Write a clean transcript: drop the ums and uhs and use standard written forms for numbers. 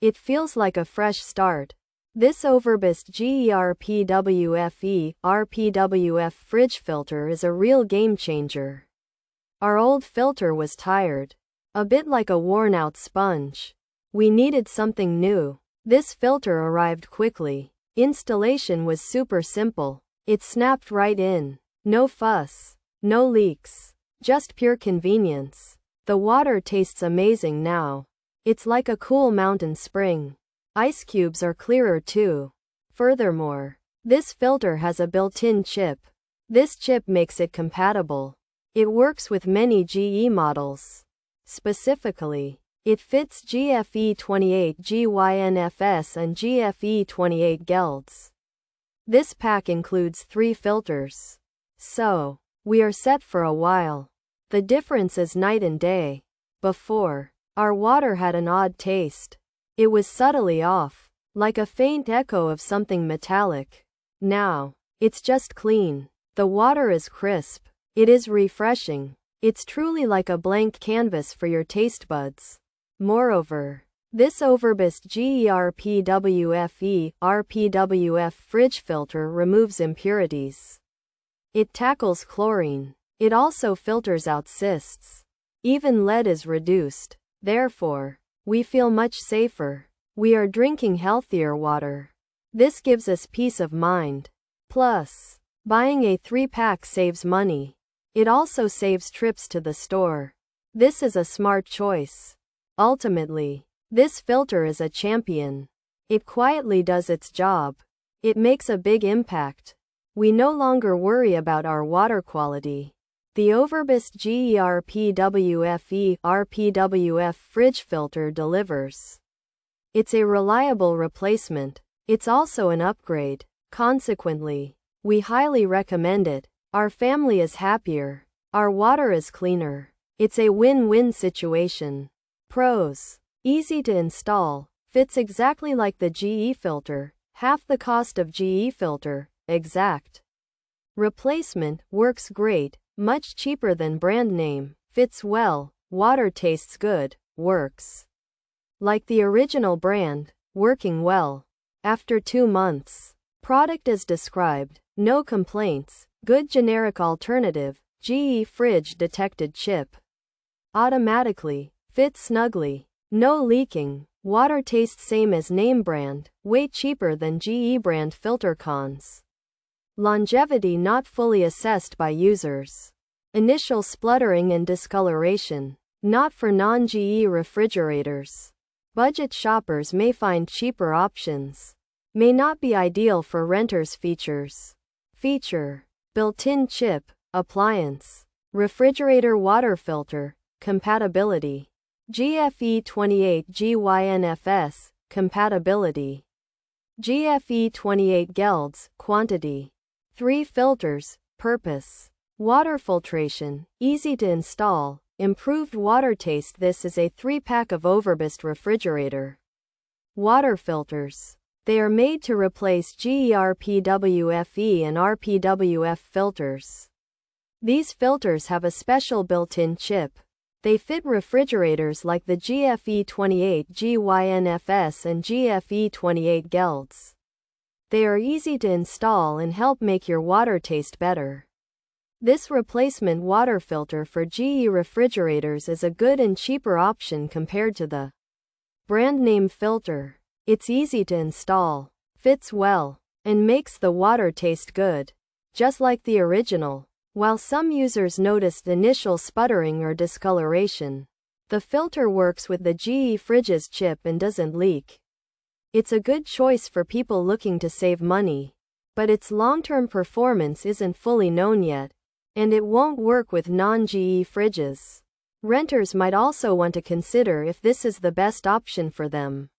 It feels like a fresh start. This Overbest GE RPWF Fridge Filter is a real game changer. Our old filter was tired. A bit like a worn-out sponge. We needed something new. This filter arrived quickly. Installation was super simple. It snapped right in. No fuss. No leaks. Just pure convenience. The water tastes amazing now. It's like a cool mountain spring. Ice cubes are clearer too. Furthermore, this filter has a built-in chip. This chip makes it compatible. It works with many GE models. Specifically, it fits GFE28GYNFS and GFE28GELDS. This pack includes 3 filters. So, we are set for a while. The difference is night and day. Before, our water had an odd taste. It was subtly off, like a faint echo of something metallic. Now, it's just clean. The water is crisp. It is refreshing. It's truly like a blank canvas for your taste buds. Moreover, this Overbest GE RPWF Fridge Filter removes impurities. It tackles chlorine. It also filters out cysts. Even lead is reduced. Therefore, we feel much safer. We are drinking healthier water. This gives us peace of mind. Plus, buying a 3-pack saves money. It also saves trips to the store. This is a smart choice. Ultimately, this filter is a champion. It quietly does its job. It makes a big impact. We no longer worry about our water quality. The Overbest GE RPWF Fridge Filter delivers. It's a reliable replacement. It's also an upgrade. Consequently, we highly recommend it. Our family is happier. Our water is cleaner. It's a win-win situation. Pros: easy to install. Fits exactly like the GE filter. Half the cost of GE filter. Exact. Replacement: works great. Much cheaper than brand name. Fits well. Water tastes good. Works like the original brand. Working well. After 2 months. Product as described. No complaints. Good generic alternative. GE fridge detected chip. Automatically. Fits snugly. No leaking. Water tastes same as name brand. Way cheaper than GE brand filter. Cons: longevity not fully assessed by users. Initial spluttering and discoloration. Not for non-GE refrigerators. Budget shoppers may find cheaper options. May not be ideal for renters. Features. Feature: built-in chip. Appliance. Refrigerator water filter. Compatibility. GFE28GYNFS. Compatibility. GFE28GELDS. Quantity. 3 filters. Purpose: water filtration. Easy to install. Improved water taste. This is a 3-pack of Overbest refrigerator water filters. They are made to replace GE RPWFE and RPWF filters. These filters have a special built-in chip. They fit refrigerators like the GFE28GYNFS and GFE28GELDS. They are easy to install and help make your water taste better. This replacement water filter for GE refrigerators is a good and cheaper option compared to the brand name filter. It's easy to install, fits well, and makes the water taste good, just like the original. While some users noticed initial sputtering or discoloration, the filter works with the GE fridge's chip and doesn't leak. It's a good choice for people looking to save money, but its long-term performance isn't fully known yet, and it won't work with non-GE fridges. Renters might also want to consider if this is the best option for them.